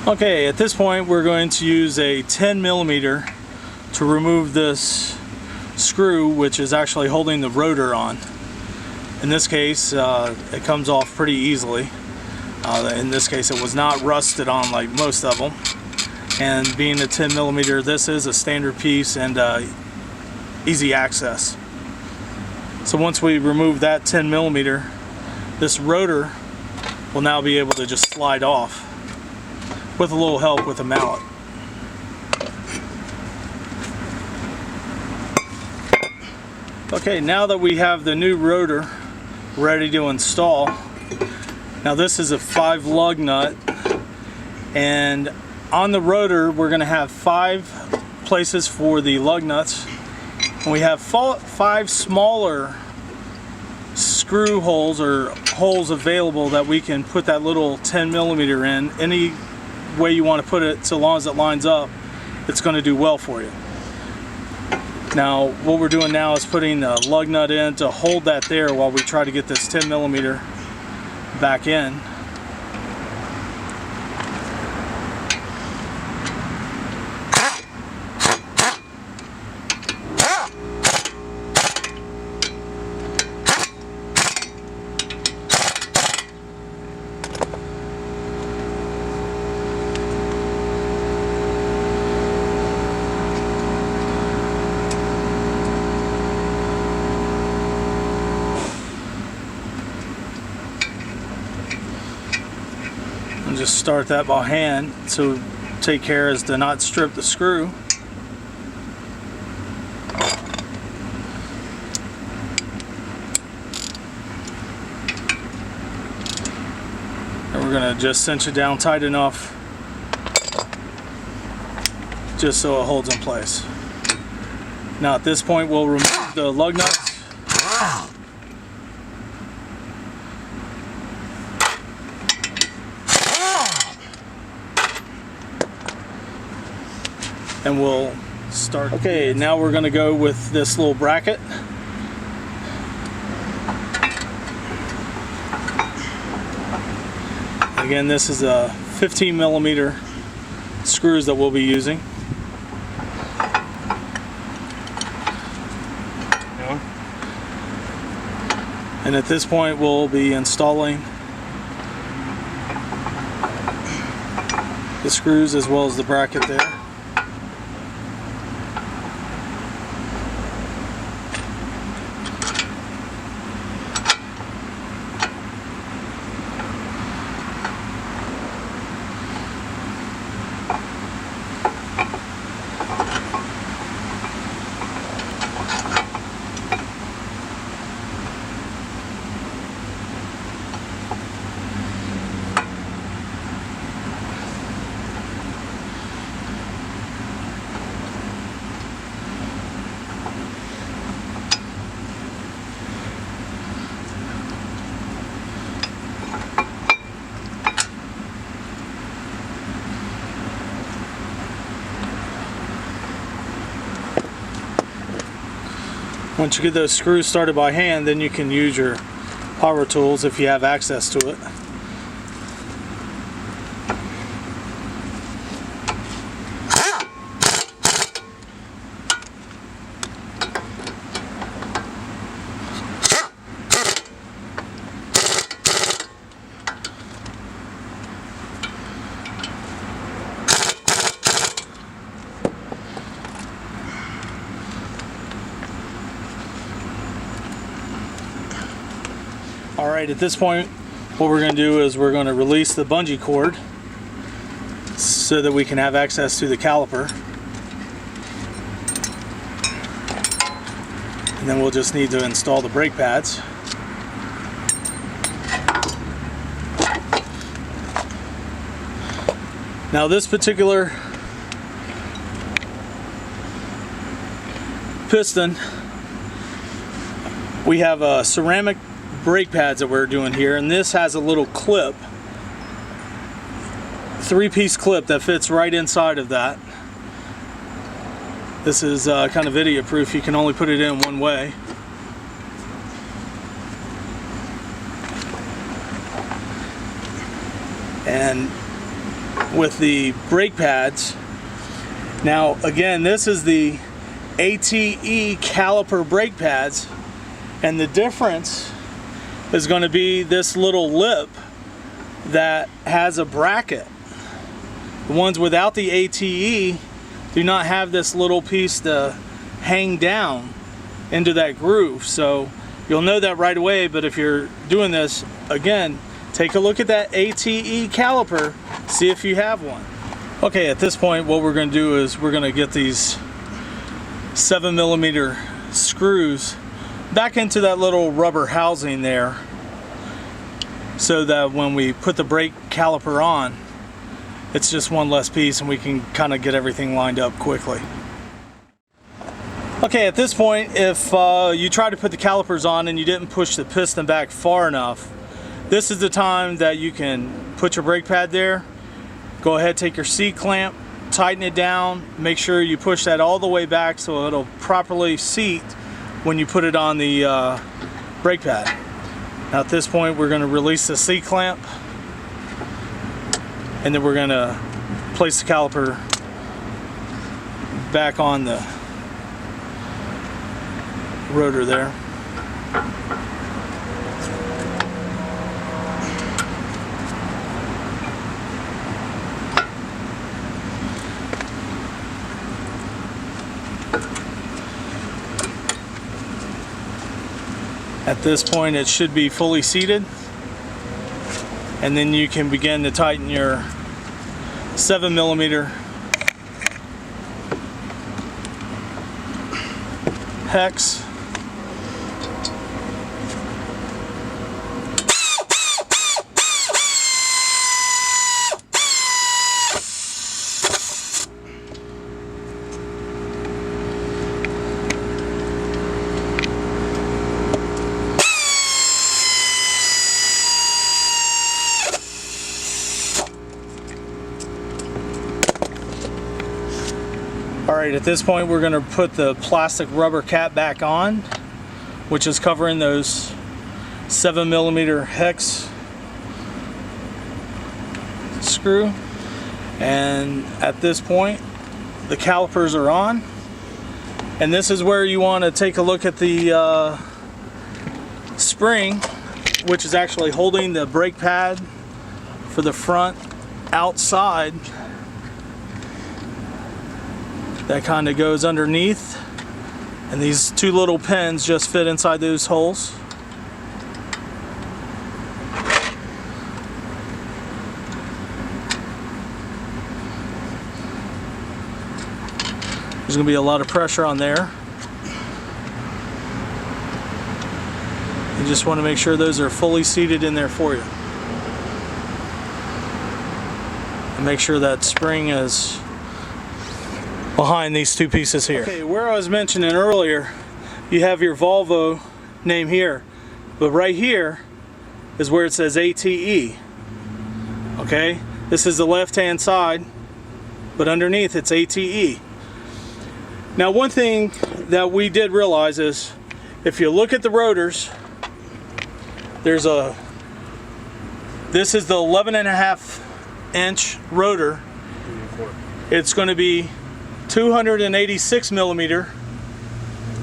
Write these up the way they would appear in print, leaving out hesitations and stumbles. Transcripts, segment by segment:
Okay, at this point we're going to use a 10mm to remove this screw, which is actually holding the rotor on. In this case, it comes off pretty easily. In this case, it was not rusted on like most of them. And being a 10mm, this is a standard piece and easy access. So once we remove that 10mm, this rotor will now be able to just slide off with a little help with a mallet. Okay, now that we have the new rotor ready to install, now this is a 5 lug nut, and on the rotor we're going to have 5 places for the lug nuts, and we have 5 smaller screw holes or holes available that we can put that little 10mm in. Any way you want to put it, so long as it lines up, it's going to do well for you. Now what we're doing now is putting a lug nut in to hold that there while we try to get this 10mm back in. And just start that by hand, so take care as to not strip the screw. And we're going to just cinch it down tight enough just so it holds in place. Now at this point we'll remove the lug nuts. And we'll start. Okay, now we're going to go with this little bracket. Again, this is a 15mm screws that we'll be using. And at this point we'll be installing the screws as well as the bracket there. Once you get those screws started by hand, then you can use your power tools if you have access to it. Alright, at this point what we're going to do is we're going to release the bungee cord so that we can have access to the caliper. And then we'll just need to install the brake pads. Now this particular piston, we have ceramic brake pads that we're doing here, and this has a little clip, 3-piece clip that fits right inside of that. This is kind of idiot proof. You can only put it in one way. And with the brake pads. Now again, this is the ATE caliper brake pads, and the difference is going to be this little lip that has a bracket. The ones without the ATE do not have this little piece to hang down into that groove, so you'll know that right away. But if you're doing this, again, take a look at that ATE caliper, see if you have one. Okay, at this point what we're going to do is we're going to get these 7mm screws back into that little rubber housing there, so that when we put the brake caliper on, it's just one less piece and we can kind of get everything lined up quickly. Okay, at this point, if you try to put the calipers on and you didn't push the piston back far enough, this is the time that you can put your brake pad there. Go ahead, take your C-clamp, tighten it down, make sure you push that all the way back so it'll properly seat when you put it on the brake pad. Now at this point we're going to release the C-clamp, and then we're going to place the caliper back on the rotor there. At this point it should be fully seated, and then you can begin to tighten your 7mm hex. Alright, at this point we're going to put the plastic rubber cap back on, which is covering those 7mm hex screw. And at this point the calipers are on, and this is where you want to take a look at the spring, which is actually holding the brake pad for the front outside. That kind of goes underneath, and these two little pins just fit inside those holes. There's going to be a lot of pressure on there. You just want to make sure those are fully seated in there for you. And make sure that spring is behind these two pieces here. Okay, where I was mentioning earlier, you have your Volvo name here, but right here is where it says ATE. Okay, this is the left hand side, but underneath it's ATE. Now one thing that we did realize is, if you look at the rotors, this is the 11.5-inch rotor. It's going to be 286mm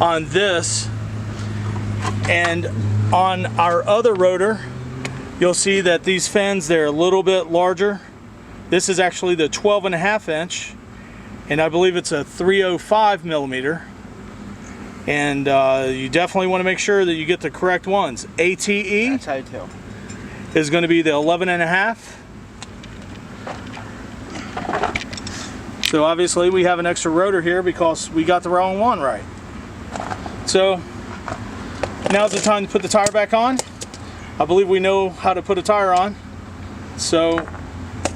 on this, and on our other rotor you'll see that these fins, they're a little bit larger. This is actually the 12.5-inch, and I believe it's a 305mm, and you definitely want to make sure that you get the correct ones. ATE, that's how you tell, is going to be the 11.5. So obviously we have an extra rotor here because we got the wrong one right. So now's the time to put the tire back on. I believe we know how to put a tire on. So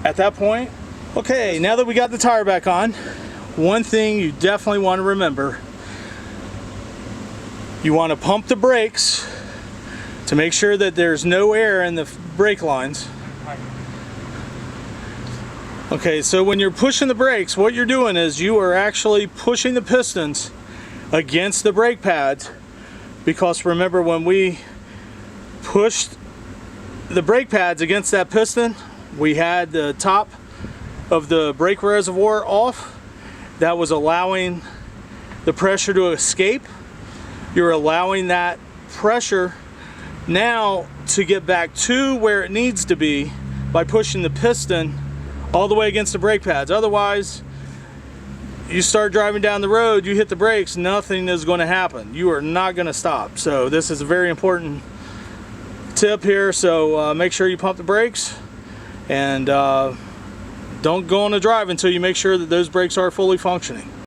at that point, okay, now that we got the tire back on, one thing you definitely want to remember, you want to pump the brakes to make sure that there's no air in the brake lines. Okay, so when you're pushing the brakes, what you're doing is you are actually pushing the pistons against the brake pads, because remember, when we pushed the brake pads against that piston, we had the top of the brake reservoir off. That was allowing the pressure to escape. You're allowing that pressure now to get back to where it needs to be by pushing the piston all the way against the brake pads. Otherwise, you start driving down the road, you hit the brakes, nothing is going to happen. You are not going to stop. So this is a very important tip here. So make sure you pump the brakes, and don't go on a drive until you make sure that those brakes are fully functioning.